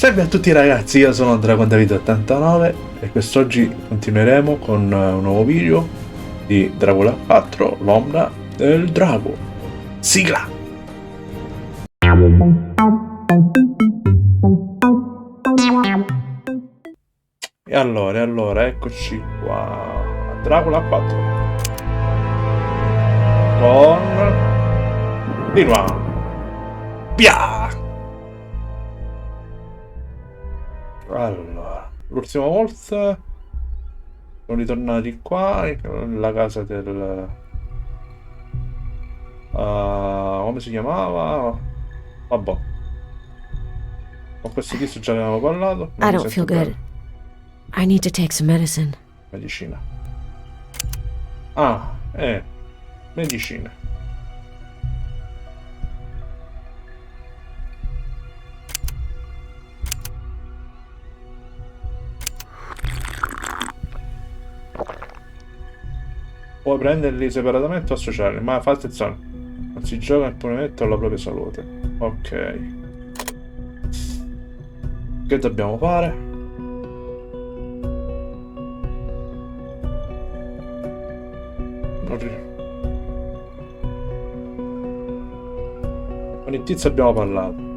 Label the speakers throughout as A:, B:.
A: Salve a tutti ragazzi, io sono Drago89 e quest'oggi continueremo con un nuovo video di Dracula 4, l'ombra del drago. Sigla! E allora, eccoci qua. Dracula 4. Con... prima. Pia! Allora, l'ultima volta siamo ritornati qua nella casa del... come si chiamava? Vabbè, con questo tizio già avevamo parlato.
B: I don't feel good. I need to take some medicine.
A: Medicina. Medicina. Puoi prenderli separatamente o associarli, ma fate attenzione, non si gioca impunemente alla propria salute. Ok. Che dobbiamo fare? Con il tizio abbiamo parlato.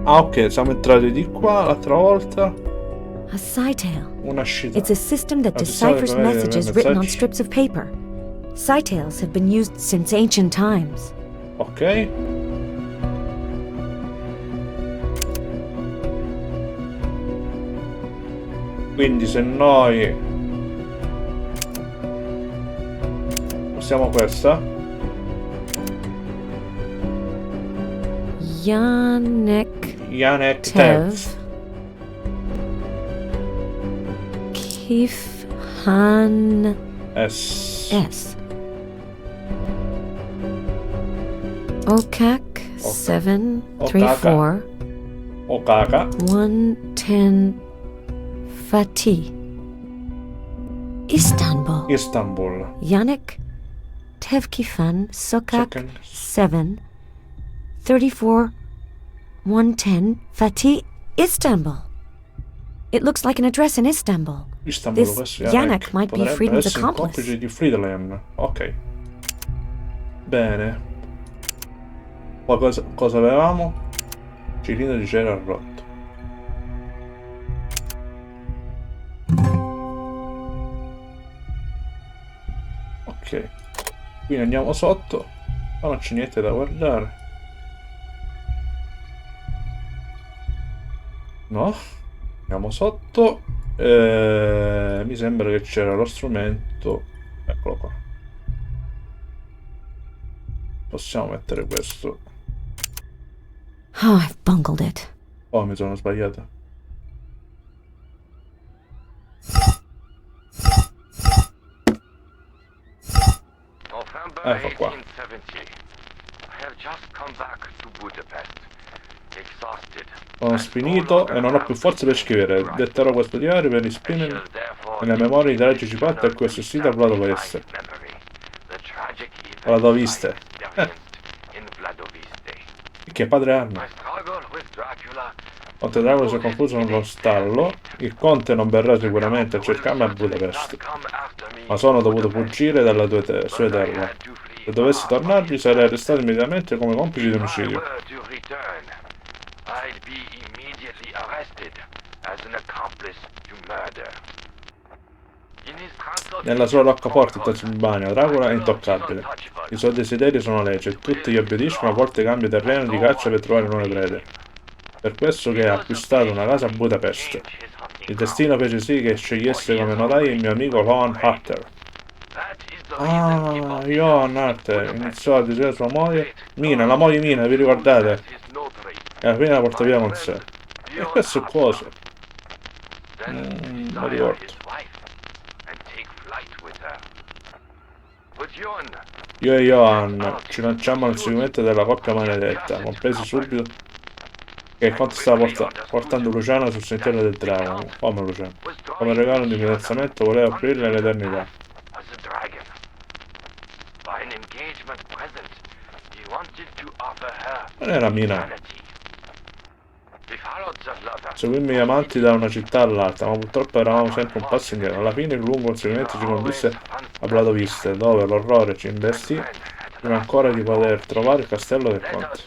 A: Ah, ok, siamo entrati di qua l'altra volta.
B: A sightail.
A: Una scita.
B: It's a system that deciphers messages written on strips of paper. Sightails have been used since ancient times.
A: Ok. Quindi se noi usiamo questa,
B: Yanek
A: Tepes.
B: Kifhan
A: S.
B: Okak 734
A: Okaka
B: 110 Fatih Istanbul. Yanek Tevkifan Sokak 7 34 110 Fatih Istanbul. It looks like an address in Istanbul. This Yanek might be Frieden's accomplice.
A: Di Friedland. Ok. Bene. Poi cosa avevamo? Cilindro di cera rotto. Ok. Quindi andiamo sotto. Ma non c'è niente da guardare. No? Andiamo sotto. Mi sembra che c'era lo strumento. Eccolo qua. Possiamo mettere questo.
B: Oh, I've bungled it.
A: Oh, mi sono sbagliato. Ecco qua. Sono sfinito e non ho più forza per scrivere. Detterò questo diario per esprimermi nelle memorie di tragici fatti a cui ho assistito a Vladoviste. Vladoviste. Che padre Arno. Conte Dracula si è confuso nello stallo. Il conte non verrà sicuramente a cercarmi a Budapest, ma sono dovuto fuggire dalle sue terre. Se dovessi tornarvi sarei arrestato immediatamente come complice di omicidio. Nella sua roccaforte in Transilvania, Dracula è intoccabile. I suoi desideri sono legge, tutti gli obbediscono, a volte cambia terreno di caccia per trovare nuove prede. Per questo che ha acquistato una casa a Budapest. Il destino fece sì che scegliesse come notaio il mio amico Johann Harter. Ah, Johann Harter iniziò a desiderare sua moglie. Mina, la moglie Mina, vi ricordate? E alla fine la portò via con sé. E questo è cosa? Non ricordo. Io e Johann ci lanciamo al seguimento della coppia maledetta, compresi subito che il conte stava portando Luciana sul sentiero del drago. Come Luciana? Come regalo di fidanzamento voleva offrirle l'eternità. Non era Mina. Seguimmo gli amanti da una città all'altra, ma purtroppo eravamo sempre un passo indietro. Alla fine il lungo conseguimento ci condusse a Vladoviste, dove l'orrore ci investì prima ancora di poter trovare il castello del conte.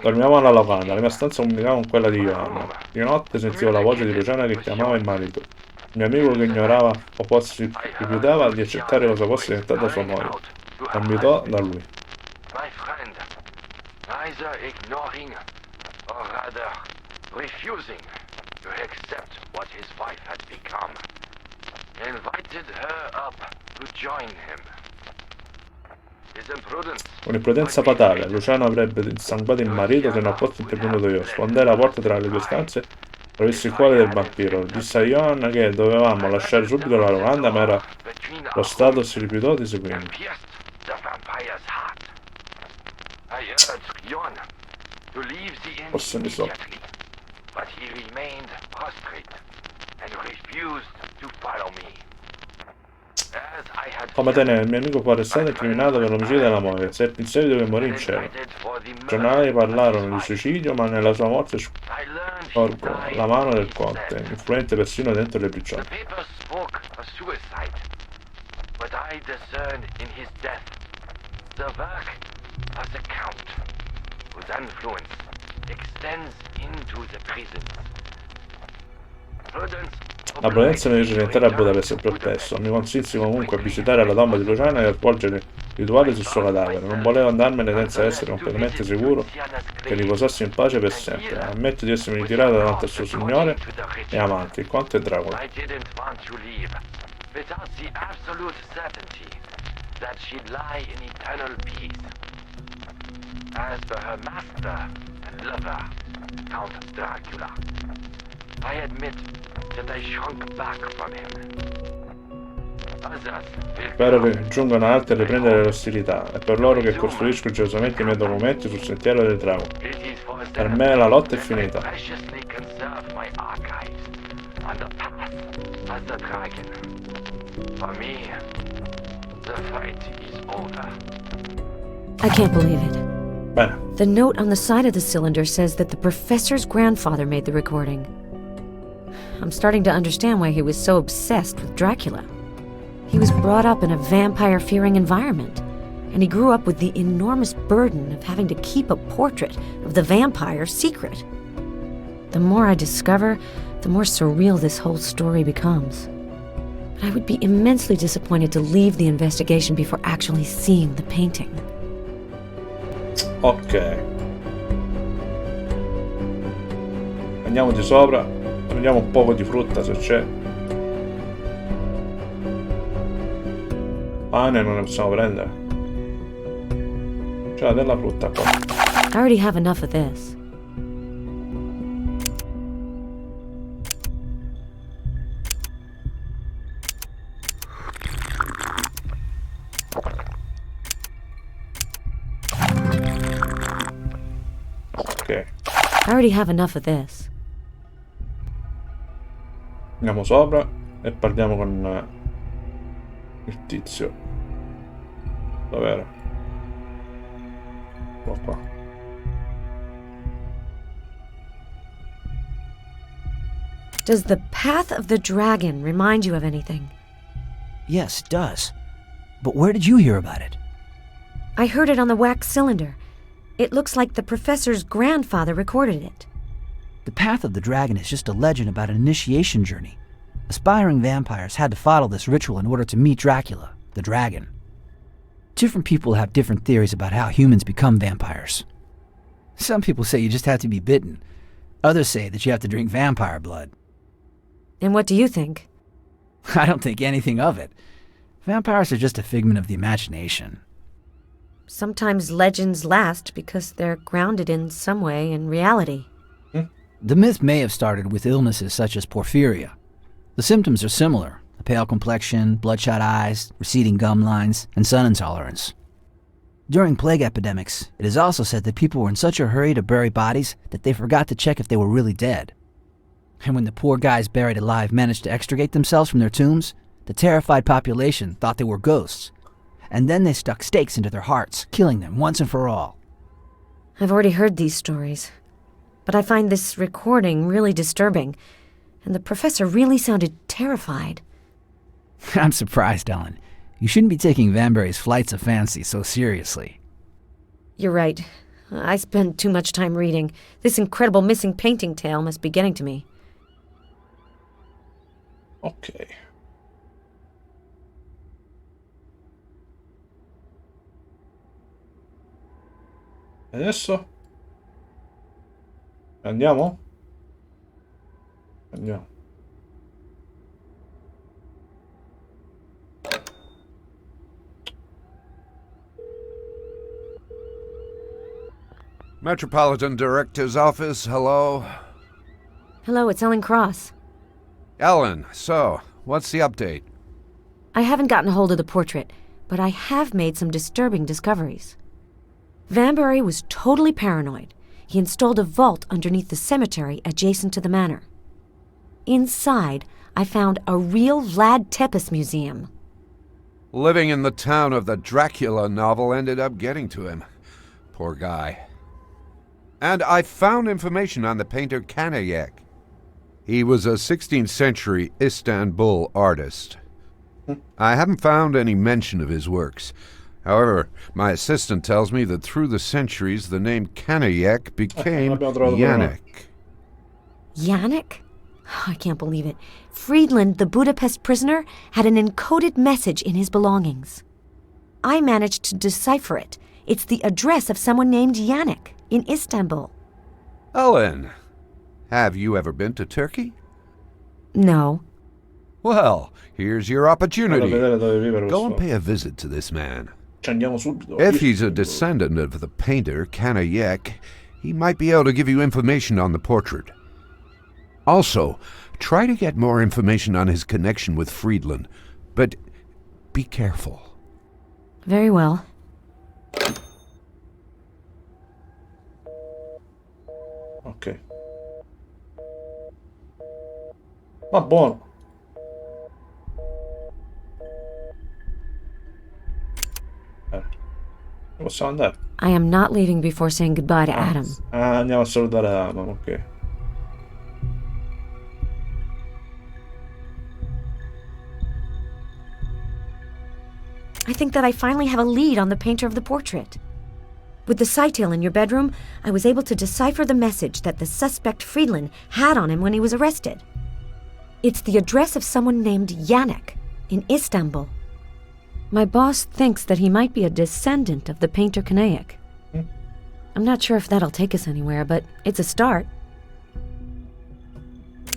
A: Dormivamo alla locanda, la mia stanza comunicava con quella di Johanna. Di notte sentivo la voce di Luciana che chiamava il marito. Il mio amico che ignorava o si rifiutava di accettare cosa fosse diventata sua moglie. Ambitò da lui. Un'imprudenza fatale, Luciano avrebbe insanguato il marito se non fosse intervenuto io. Sfondai la porta tra le due stanze, travessi il cuore del vampiro. Disse a Johanna che dovevamo lasciare subito la locanda, ma era lo Stato si rifiutò di seguirmi. Forse ne so. Come te il mio amico fu arrestato e incriminato per l'omicidio della moglie, seppe in seguito che morì in cielo. I giornali parlarono di suicidio, ma nella sua morte scorgo la mano del conte, influente persino dentro le prigioni. La prudenza mi fece rientrare a Budapest il più presto. Mi consinsi comunque a visitare la tomba di Luciana e a svolgere rituali sul suo cadavere. Non volevo andarmene senza essere completamente sicuro che riposassi in pace per sempre. Ammetto di essermi ritirato davanti al suo signore e amante, il conte Dracula. Spero che giungano altri a riprendere le ostilità, è per loro che costruisco gelosamente i miei documenti sul sentiero del drago. Per me la lotta è finita.
B: I can't believe it.
A: Bene.
B: The note on the side of the cylinder says that the professor's grandfather made the recording. I'm starting to understand why he was so obsessed with Dracula. He was brought up in a vampire-fearing environment, and he grew up with the enormous burden of having to keep a portrait of the vampire secret. The more I discover, the more surreal this whole story becomes. But I would be immensely disappointed to leave the investigation before actually seeing the painting.
A: Ok. Andiamo di sopra, prendiamo un poco di frutta se c'è. Pane non ne possiamo prendere. C'è della frutta qua.
B: I already have enough of this.
A: Ok.
B: I already have enough of this.
A: Andiamo sopra e parliamo con il tizio. Dov'era? Qua.
B: Does the path of the dragon remind you of anything?
C: Yes, it does. But where did you hear about it?
B: I heard it on the wax cylinder. It looks like the professor's grandfather recorded it.
C: The path of the dragon is just a legend about an initiation journey. Aspiring vampires had to follow this ritual in order to meet Dracula, the dragon. Different people have different theories about how humans become vampires. Some people say you just have to be bitten. Others say that you have to drink vampire blood.
B: And what do you think?
C: I don't think anything of it. Vampires are just a figment of the imagination.
B: Sometimes legends last because they're grounded in some way in reality.
C: The myth may have started with illnesses such as porphyria. The symptoms are similar: a pale complexion, bloodshot eyes, receding gum lines, and sun intolerance. During plague epidemics, it is also said that people were in such a hurry to bury bodies that they forgot to check if they were really dead. And when the poor guys buried alive managed to extricate themselves from their tombs, the terrified population thought they were ghosts. And then they stuck stakes into their hearts, killing them once and for all.
B: I've already heard these stories, but I find this recording really disturbing, and the professor really sounded terrified.
C: I'm surprised, Ellen. You shouldn't be taking Vanbury's flights of fancy so seriously.
B: You're right. I spend too much time reading. This incredible missing painting tale must be getting to me.
A: Ok. Adesso? Andiamo? Andiamo.
D: Metropolitan Director's Office, hello?
B: Hello, it's Ellen Cross.
D: Ellen, so, what's the update?
B: I haven't gotten a hold of the portrait, but I have made some disturbing discoveries. Vanbury was totally paranoid. He installed a vault underneath the cemetery adjacent to the manor. Inside, I found a real Vlad Tepes museum.
D: Living in the town of the Dracula novel ended up getting to him. Poor guy. And I found information on the painter Kanayek. He was a 16th century Istanbul artist. I haven't found any mention of his works. However, my assistant tells me that through the centuries the name Kanayek became Yannick.
B: Yannick? I can't believe it. Friedland, the Budapest prisoner, had an encoded message in his belongings. I managed to decipher it. It's the address of someone named Yannick in Istanbul.
D: Ellen, have you ever been to Turkey?
B: No.
D: Well, here's your opportunity.
A: Vedere dove vive
D: Go and
A: questo.
D: pay a visit to this man.
A: Ci andiamo subito.
D: If he's a descendant of the painter Kanayek, he might be able to give you information on the portrait. Also, try to get more information on his connection with Friedland, but be careful.
B: Very well.
A: Ok. Ma buono. Possiamo andare.
B: I am not leaving before saying goodbye to Adam.
A: Ah, andiamo a salutare Adam, ok.
B: I think that I finally have a lead on the painter of the portrait. With the sightail in your bedroom, I was able to decipher the message that the suspect Friedland had on him when he was arrested. It's the address of someone named Yannick in Istanbul. My boss thinks that he might be a descendant of the painter Kanayek. I'm not sure if that'll take us anywhere, but it's a start.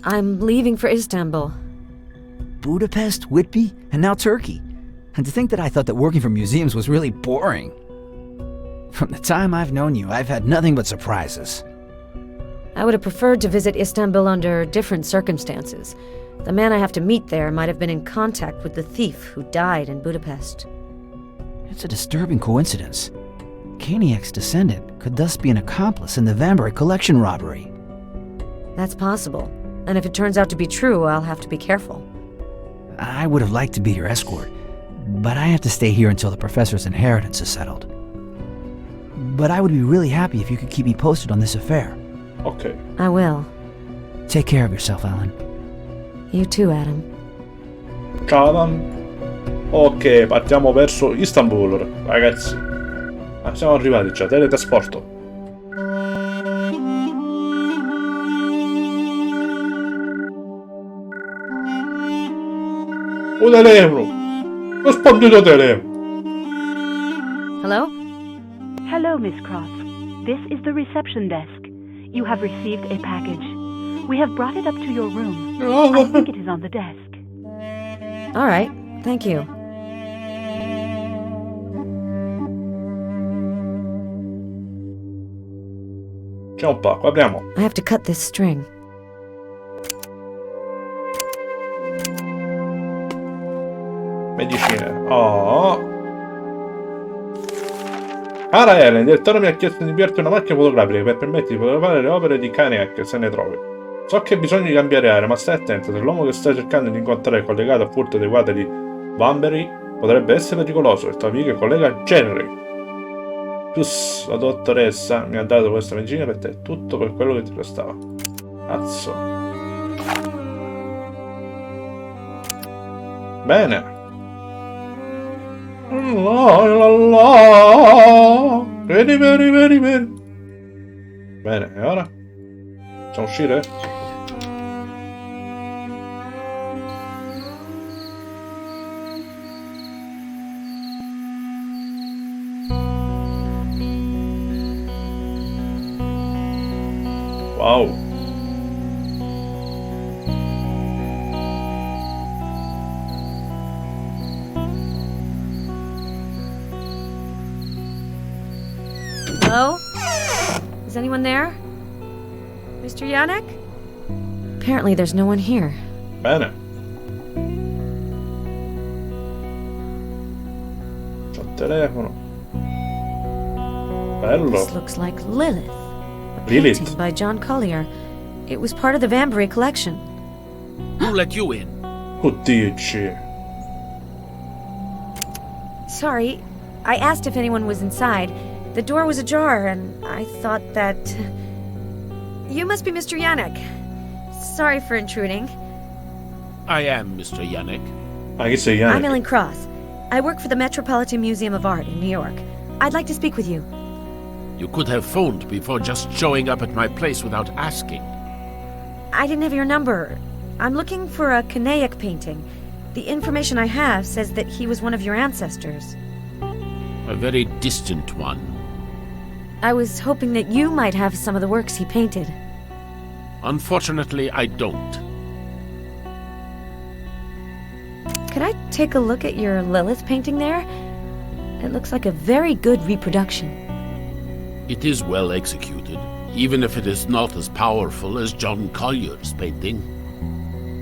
B: I'm leaving for Istanbul.
C: Budapest, Whitby, and now Turkey. And to think that I thought that working for museums was really boring. From the time I've known you, I've had nothing but surprises.
B: I would have preferred to visit Istanbul under different circumstances. The man I have to meet there might have been in contact with the thief who died in Budapest.
C: It's a disturbing coincidence. Kanayek's descendant could thus be an accomplice in the Vanbury collection robbery.
B: That's possible. And if it turns out to be true, I'll have to be careful.
C: I would have liked to be your escort, but I have to stay here until the professor's inheritance is settled. But I would be really happy if you could keep me posted on this affair.
A: Ok.
B: I will.
C: Take care of yourself, Ellen.
B: You too, Adam.
A: Ciao Adam. Ok, partiamo verso Istanbul, ragazzi. Ah, siamo arrivati già, teletrasporto. Un telefono! Lo spondito telefono!
B: Hello?
E: Hello, Miss Cross. This is the reception desk. You have received a package. We have brought it up to your room. I think it is on the desk.
B: All right. Thank you.
A: C'è un pacco, apriamo.
B: I have to cut this string.
A: Oh. Cara Ellen, il direttore mi ha chiesto di inviarti una macchina fotografica per permetterti di fotografare le opere di Kaniak se ne trovi. So che hai bisogno di cambiare aria, ma stai attento, se l'uomo che stai cercando di incontrare è collegato al furto dei quadri di Banbury, potrebbe essere pericoloso. Il tuo amico e collega Henry. Plus, la dottoressa mi ha dato questa medicina per te, tutto per quello che ti restava. Cazzo. Bene. Vedi. Bene, e ora? Possiamo uscire? Wow.
B: Hello? Is anyone there? Mr. Yannick? Apparently there's no one here.
A: Bene. C'ho il telefono. Bello.
B: This looks like Lilith. A
A: Lilith.
B: painting by John Collier. It was part of the Banbury collection.
F: Who let you in?
A: Che dici?
B: Sorry, I asked if anyone was inside. The door was ajar, and I thought that... You must be Mr. Yannick. Sorry for intruding.
F: I am Mr. Yannick.
A: Ma chi sei,
B: I'm
A: Yannick?
B: Ellen Cross. I work for the Metropolitan Museum of Art in New York. I'd like to speak with you.
F: You could have phoned before just showing up at my place without asking.
B: I didn't have your number. I'm looking for a Kanaic painting. The information I have says that he was one of your ancestors.
F: A very distant one.
B: I was hoping that you might have some of the works he painted.
F: Unfortunately, I don't.
B: Could I take a look at your Lilith painting there? It looks like a very good reproduction.
F: It is well executed, even if it is not as powerful as John Collier's painting.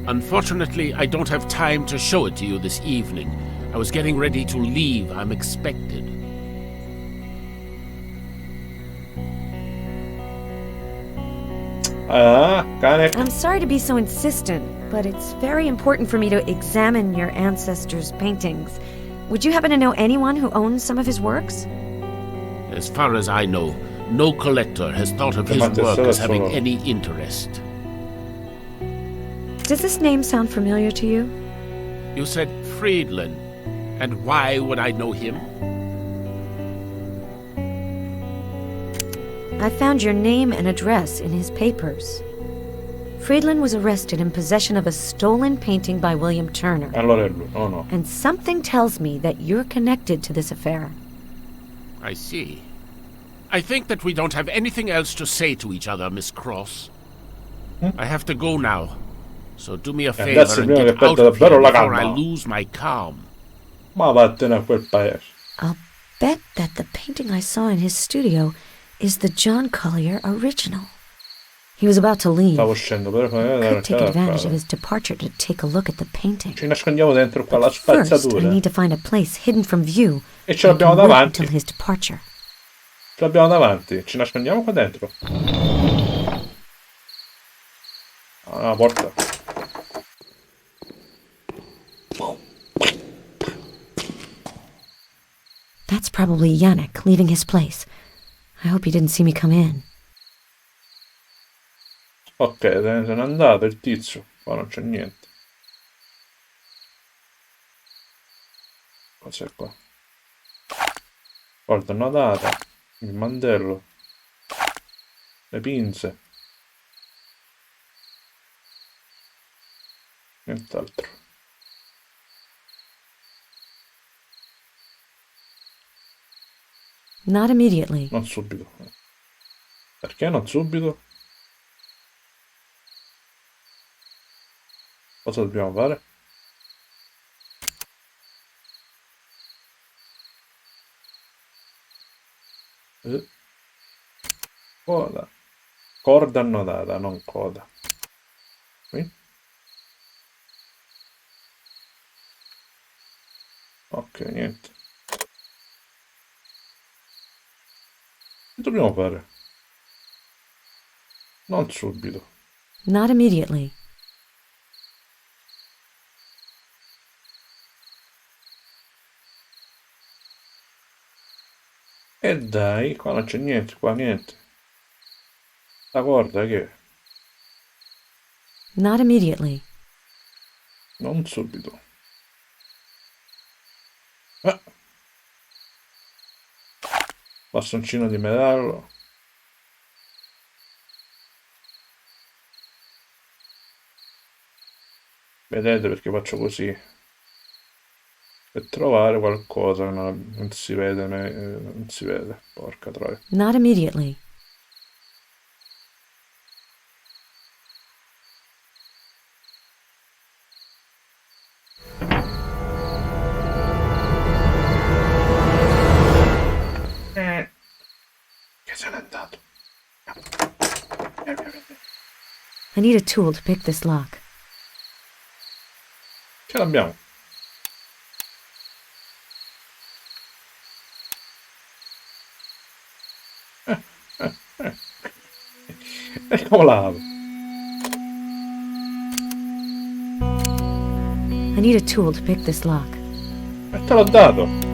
F: Unfortunately, I don't have time to show it to you this evening. I was getting ready to leave. I'm expected.
A: Cane.
B: I'm sorry to be so insistent, but it's very important for me to examine your ancestors' paintings. Would you happen to know anyone who owns some of his works?
F: As far as I know, no collector has thought of his work as having any interest.
B: Does this name sound familiar to you?
F: You said Friedland, and why would I know him?
B: I found your name and address in his papers. Friedland was arrested in possession of a stolen painting by William Turner.
A: Allora è lui. Oh no.
B: And something tells me that you're connected to this affair.
F: I see. I think that we don't have anything else to say to each other, Miss Cross. I have to go now. So do me a favor
A: adesso
F: and
A: prima
F: get
A: che
F: out
A: perda
F: of here
A: davvero la
F: before I
A: calma.
F: lose my calm.
A: Ma vattene a quel paese.
B: I'll bet that the painting I saw in his studio is the John Collier original. He was about to leave.
A: Stavo scendendo per fare
B: Could take advantage of his departure to take a look at the painting.
A: Ci nascondiamo dentro qua la
B: First, I
A: spazzatura.
B: need to find a place hidden from view.
A: E ce l'abbiamo
B: and wait
A: davanti.
B: until his departure.
A: Ce l'abbiamo davanti. Ci nascondiamo qua dentro. Ah, porta.
B: That's probably Yannick leaving his place. I hope he didn't see me come in.
A: Ok, se n'è andato il tizio. Qua non c'è niente. Cos'è qua? Porta annotata. Il mantello. Le pinze. Nient'altro.
B: Not immediately.
A: Non subito. Perché non subito? Cosa dobbiamo fare? Coda. Corda annodata, non coda. Qui. Ok. Ok, niente. Che dobbiamo fare? Non subito.
B: Not immediately.
A: E dai, qua non c'è niente, qua niente. La corda che è?
B: Not immediately.
A: Non subito. Ah, bastoncino di metallo. Vedete perché faccio così? Per trovare qualcosa che non si vede, non si vede. Porca troia.
B: Not immediately.
A: Che se n'è andato.
B: I need a tool to pick this lock.
A: Ce l'abbiamo. E come la apro?
B: I need a tool to pick this lock.
A: E te l'ho dato.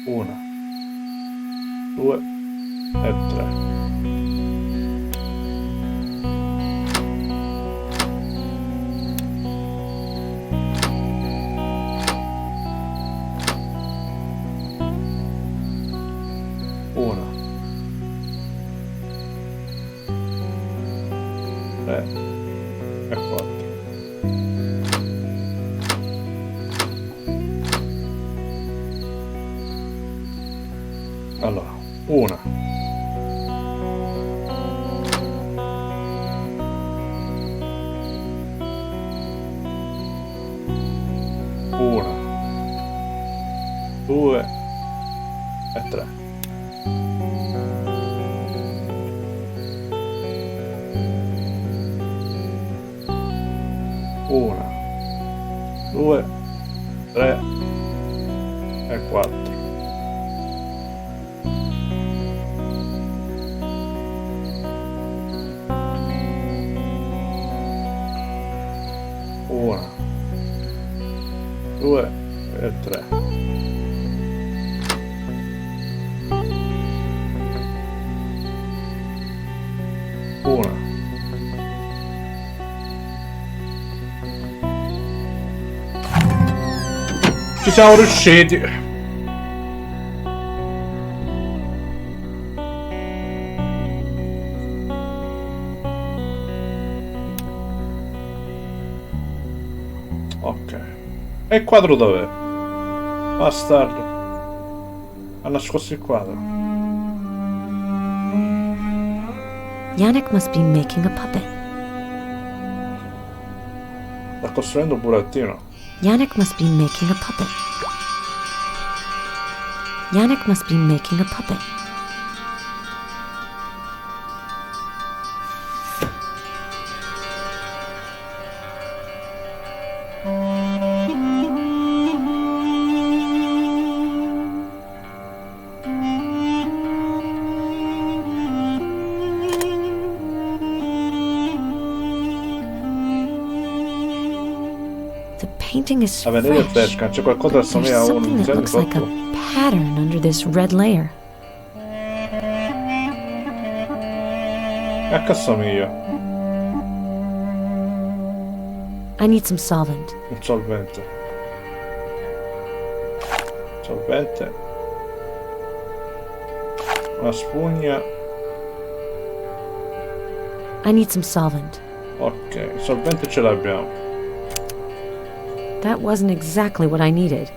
A: Una, due e tre. Una, tre e quattro. Allora, una, due e tre. Una, due, tre e quattro. Una, due e tre. Una. Ci siamo riusciti. Ok. E il quadro dov'è? Bastardo. Ha nascosto il quadro.
B: Yannick must be making a puppet.
A: Sta costruendo un burattino.
B: Yannick must be making a puppet. Yannick must be making a puppet. The painting is
A: La vedete è
B: fresh.
A: fresca, c'è qualcosa che
B: There's
A: assomiglia a
B: something
A: un
B: that
A: disegno
B: looks like a
A: sotto.
B: pattern under this red layer.
A: E a che assomiglia?
B: I need some solvent.
A: Un solvente. Solvente. Una spugna.
B: I need some solvent.
A: Ok, il solvente ce l'abbiamo.
B: That wasn't exactly what I needed.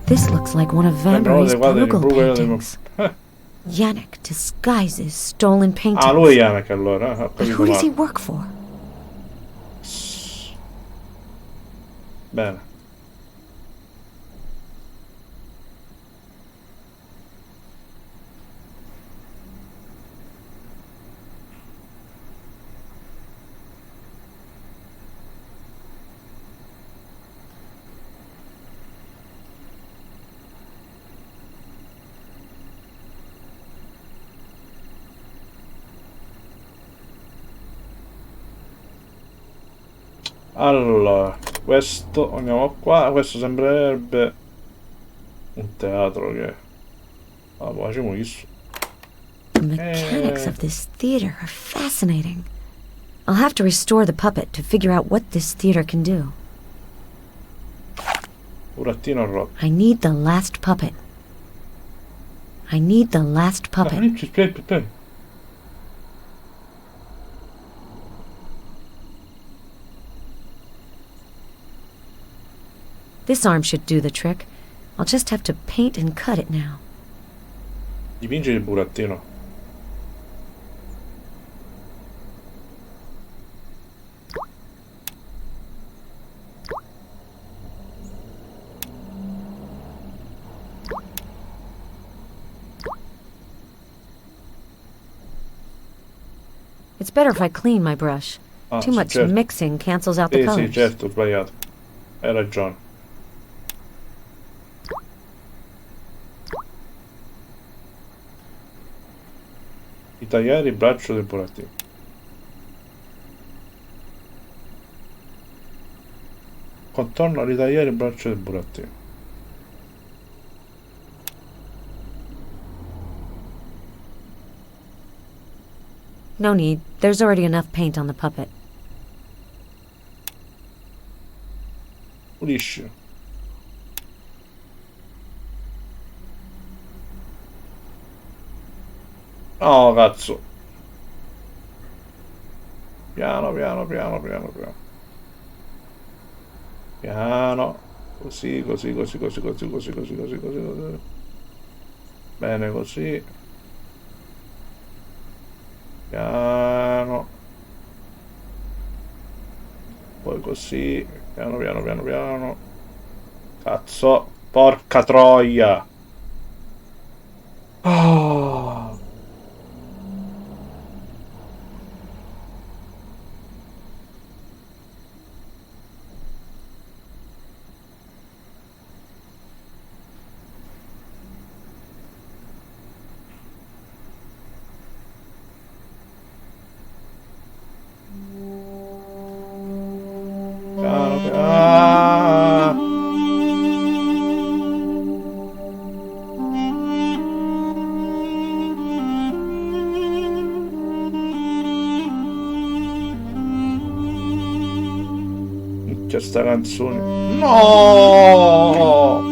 B: This looks like one of Van
A: Sembrano
B: Buren's
A: dei quadri di
B: Bruegel
A: Bruegel
B: paintings. Yannick disguises stolen paintings.
A: Ah, lui è Yannick allora, ho
B: But
A: capito
B: who does he
A: male.
B: work for?
A: Bene. Allora, questo andiamo qua. Questo sembrerebbe un teatro che. Ah, facciamo questo.
B: The mechanics of this theater are fascinating. I'll have to restore the puppet to figure out what this theater can do.
A: Burattino rotto.
B: I need the last puppet. I need the last puppet.
A: Aspetta.
B: This arm should do the trick. I'll just have to paint and cut it now.
A: Dipinge il burattino.
B: It's better if I clean my brush.
A: Ah,
B: Too
A: sì,
B: much
A: certo.
B: mixing cancels out the
A: Sì,
B: colors.
A: sì, certo, ho sbagliato. Hai ragione. Ritagliare il braccio del burattino. Contorno a ritagliare il braccio del burattino.
B: No need. There's already enough paint on the puppet.
A: Pulisci. Oh, cazzo. Piano. Piano. Così. Bene così. Piano. Poi così. Piano. Cazzo. Porca troia. Oh. Piano. Minchia sta canzone. No!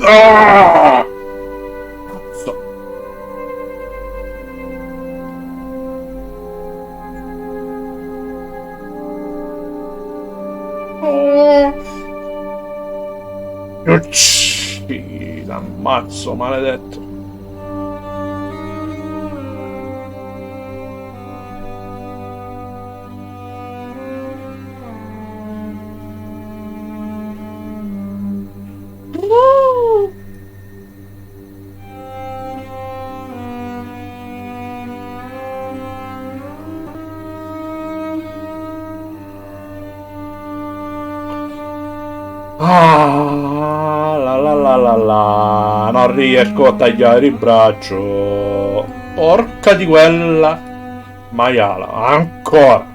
A: Ah! Cazzo. Mi uccide, ammazzo, maledetto. Ah! Non riesco a tagliare il braccio. Porca di quella maiala. Ancora.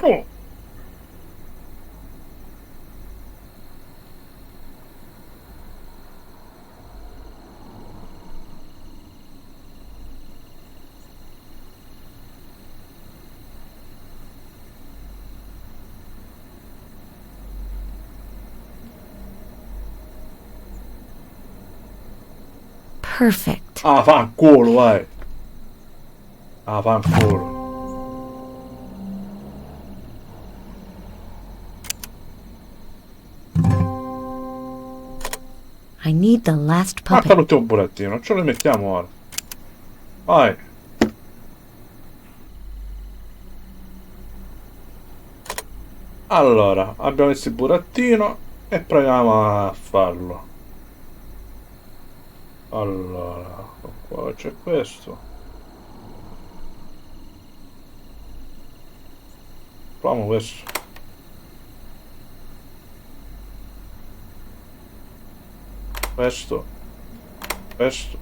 A: Oh.
B: Perfect.
A: Ah, fanculo, vai. Ah, fanculo.
B: I need the last
A: Manca
B: puppet.
A: l'ultimo burattino, ce lo mettiamo ora. Vai. Allora, abbiamo messo il burattino e proviamo a farlo. Allora, qua c'è questo. Proviamo questo. Questo.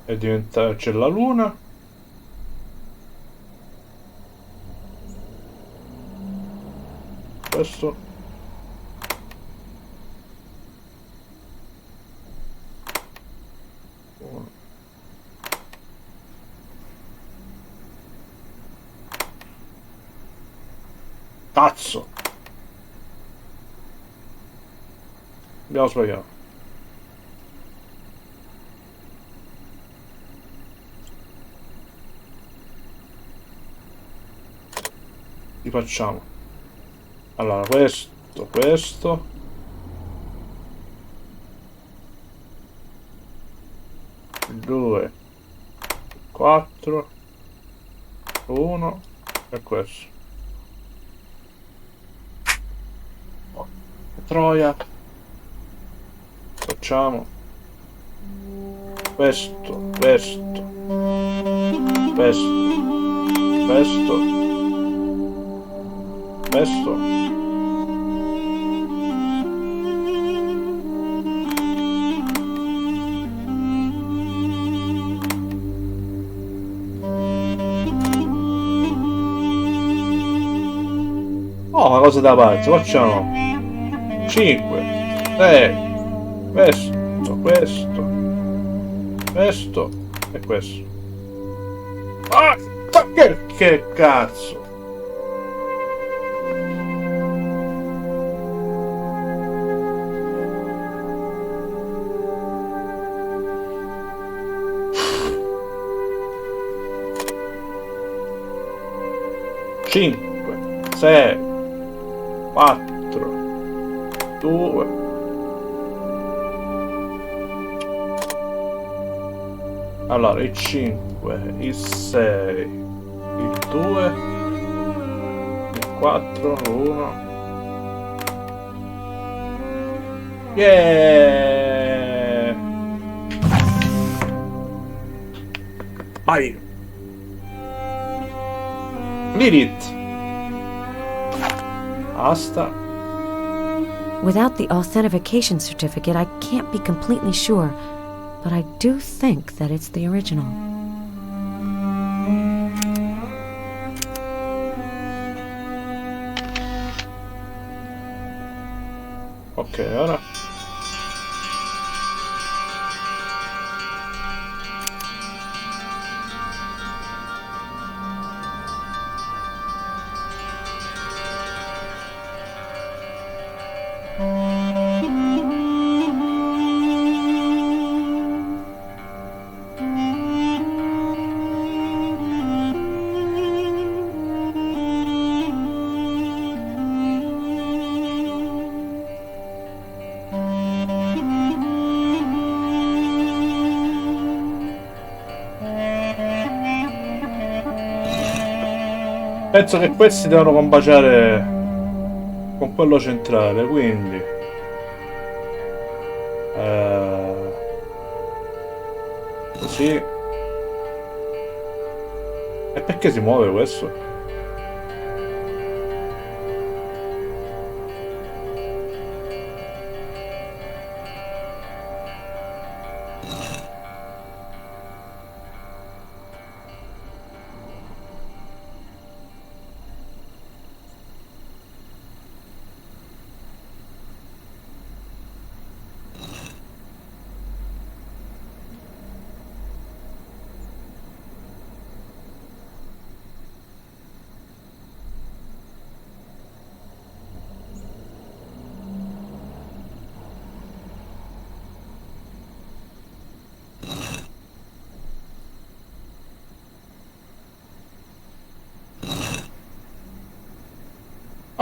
A: E diventa, c'è la luna. Questo. Cazzo. Abbiamo sbagliato. Li facciamo. Allora, questo. 2, 4, 1 e questo. Troia. Facciamo questo. Oh, una cosa da parte, facciamo 5, 6, questo e questo. Ah, che cazzo? Cinque, sei, 4, 2. Allora, il 5, il 6, il 2, il 4, 1. Yeah! Vai! Lilith! Basta.
B: Without the authentication certificate, I can't be completely sure, but I do think that it's the original.
A: Ok, ora. Penso che questi devono combaciare con quello centrale, quindi così. E perché si muove questo?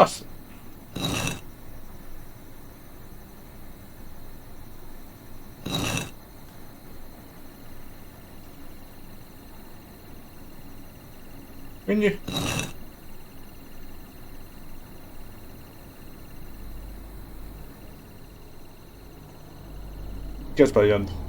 A: Basta. Quindi che sta sbagliando?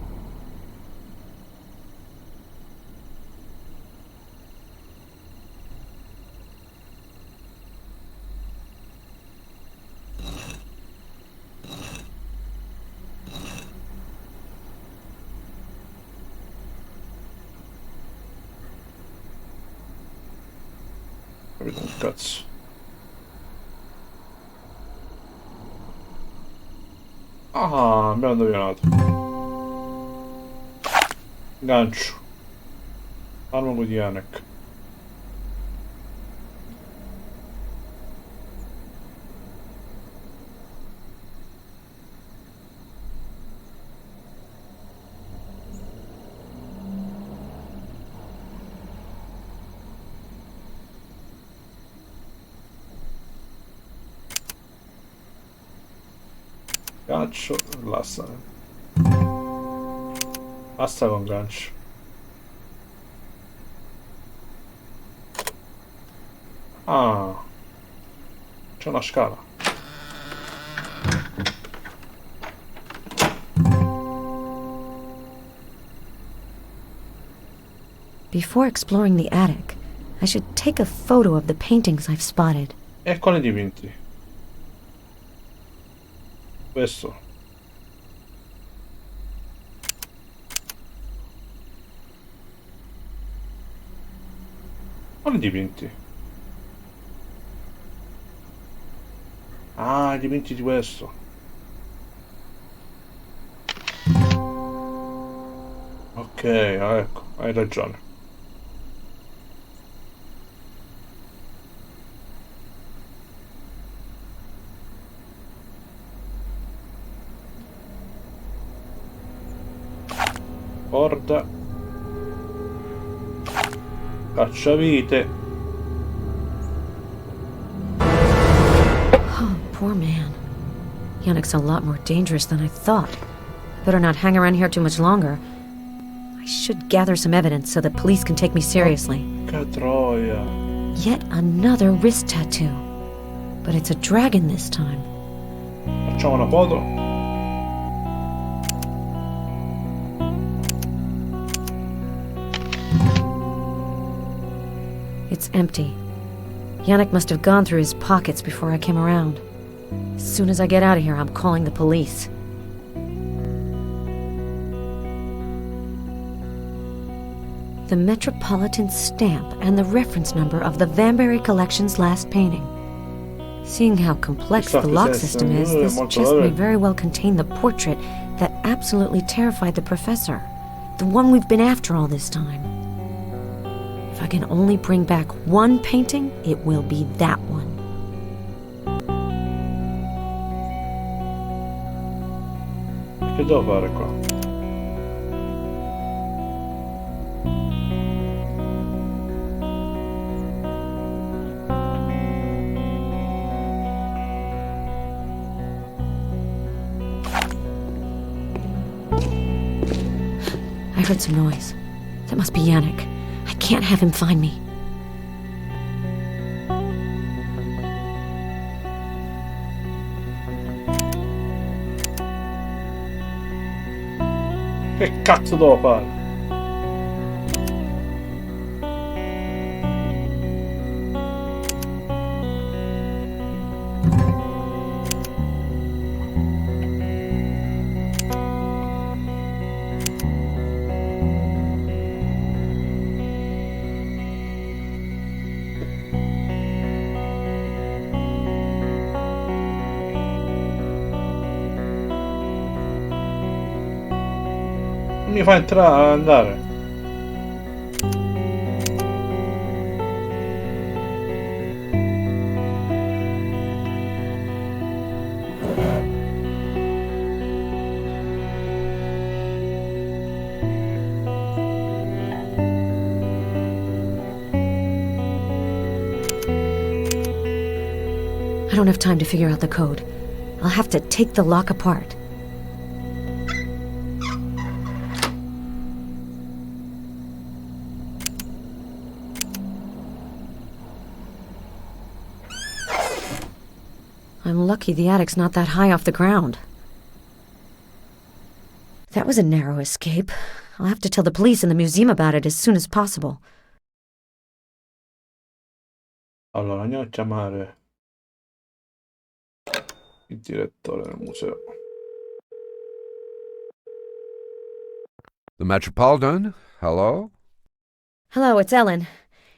A: Capito un cazzo. Ah, abbiamo indovinato. Gancio. Arma di Janek. Gancio, l'asta. Asta con gancio. Ah, c'è una scala.
B: Before exploring the attic, I should take a photo of the paintings I've spotted.
A: E quali dipinti? Questo. Quali dipinti? Ah, i dipinti di questo. Ok, ah, ecco, hai ragione. Porta. Cacciavite.
B: Oh, poor man. Yannick's a lot more dangerous than I thought. Better not hang around here too much longer. I should gather some evidence so that police can take me seriously.
A: Che troia.
B: Yet another wrist tattoo. But it's a dragon this time.
A: Facciamo una foto.
B: It's empty. Yannick must have gone through his pockets before I came around. As soon as I get out of here, I'm calling the police. The Metropolitan stamp and the reference number of the Vanbury Collection's last painting. Seeing how complex the lock system is, this chest may very well contain the portrait that absolutely terrified the professor. The one we've been after all this time. If I can only bring back one painting, it will be that one.
A: Che devo fare qua?
B: I heard some noise. That must be Yannick. I can't have him find me.
A: Che cazzo devo fare? Mi fa andare.
B: I don't have time to figure out the code. I'll have to take the lock apart. I'm lucky the attic's not that high off the ground. That was a narrow escape. I'll have to tell the police and the museum about it as soon as possible.
A: Allora, andiamo a chiamare il direttore del museo.
D: The Metropolitan? Hello?
B: Hello, it's Ellen.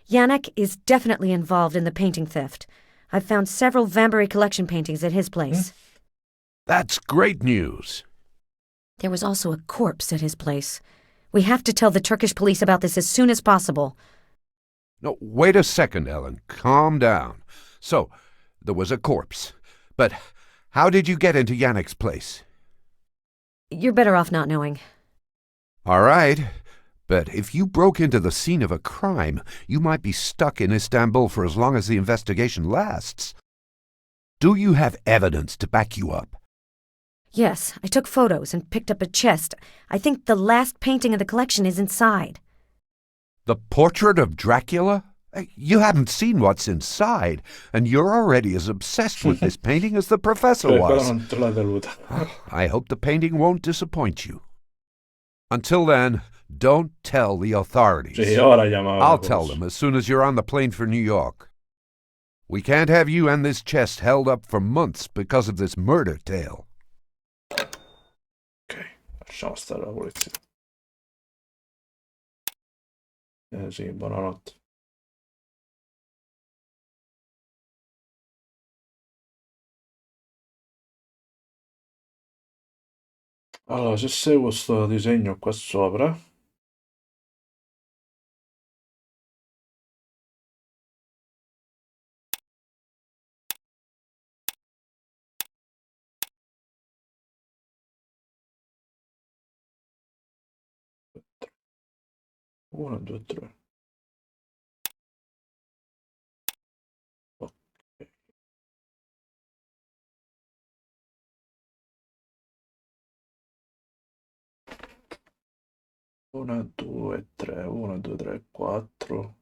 B: Yannick is definitely involved in the painting theft. I've found several Vambury collection paintings at his place.
D: That's great news.
B: There was also a corpse at his place. We have to tell the Turkish police about this as soon as possible.
D: No, wait a second, Ellen. Calm down. So, there was a corpse. But how did you get into Yannick's place?
B: You're better off not knowing.
D: All right. But if you broke into the scene of a crime, you might be stuck in Istanbul for as long as the investigation lasts. Do you have evidence to back you up?
B: Yes, I took photos and picked up a chest. I think the last painting of the collection is inside.
D: The portrait of Dracula? You haven't seen what's inside, and you're already as obsessed with this painting as the professor
A: Quella
D: was.
A: non te l'hai veduta.
D: I hope the painting won't disappoint you. Until then, don't tell the authorities.
A: Sì, ora chiamava
D: I'll
A: la
D: tell
A: cosa.
D: them as soon as you're on the plane for New York. We can't have you and this chest held up for months because of this murder tale.
A: Ok, lasciamo stare la polizia. Sì, buonanotte. Allora, se seguo questo disegno qua sopra, uno, due, tre. Ok. Uno, due, tre, uno, due, tre, quattro.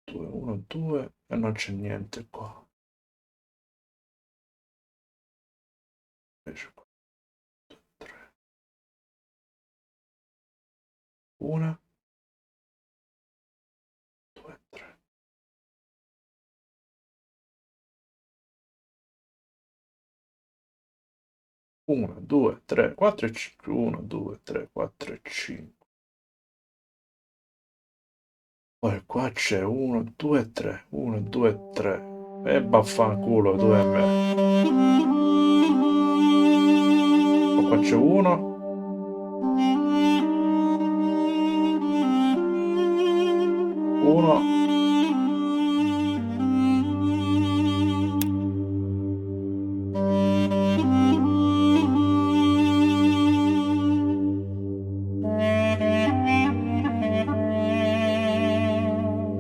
A: Due, uno, due, e non c'è niente qua. Invece qua, due, tre. Una, due, tre. Uno, due, tre, quattro e cinque. Uno, due, tre, quattro e cinque. Poi qua c'è uno, due, tre. Uno, due, tre. E vaffanculo, due e me. Poi qua c'è uno. Uno.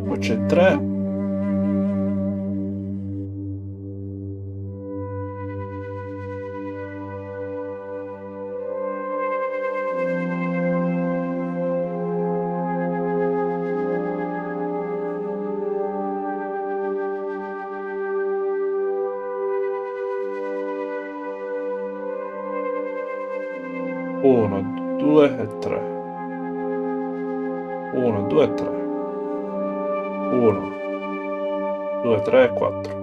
A: Poi c'è tre. Uno, due e tre. Uno, due, tre. Uno, due, tre e quattro.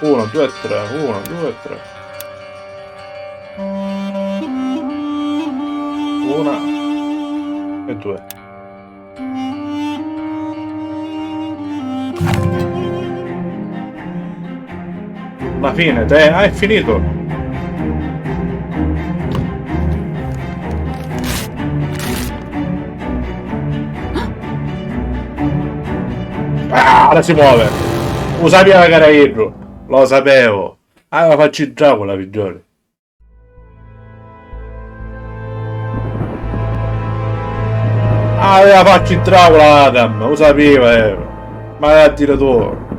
A: 1, 2, 3, 1, 2, 3. 1 e 2. La fine, te, è finito. Ora si muove. Lo sapeva che era Idro. Lo sapevo. Aveva faccio il Dracula, figlioli. Aveva fatto il Dracula Adam. Lo sapeva, ma vai a dire tu.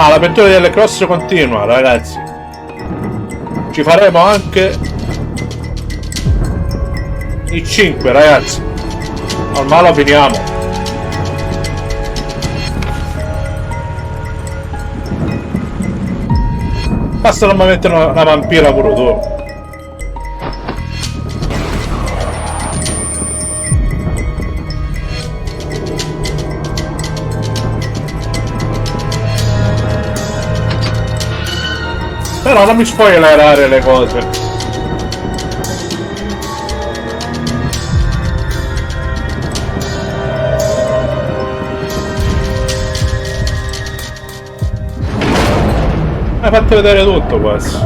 A: L'avventura delle cross continua, ragazzi. Ci faremo anche i 5, ragazzi. Ormai lo finiamo. Basta non mi mettere una vampira pure tu. Però non mi spoilerare le cose. Hai fatto vedere tutto quasi.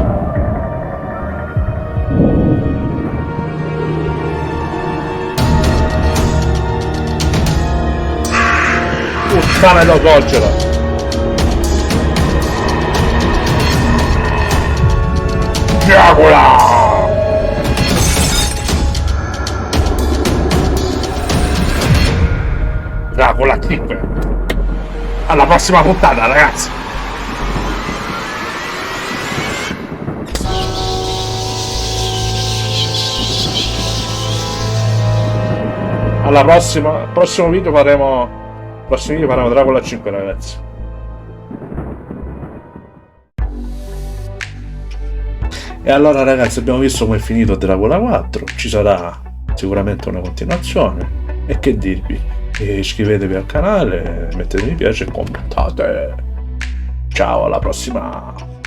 A: Puttana da coccera. Dracula! Dracula Tepes. Alla prossima puntata, ragazzi. Alla prossimo video faremo Dracula 5, ragazzi. E allora, ragazzi, abbiamo visto come è finito Dracula 4. Ci sarà sicuramente una continuazione. E che dirvi? Iscrivetevi al canale, mettete mi piace e commentate. Ciao, alla prossima!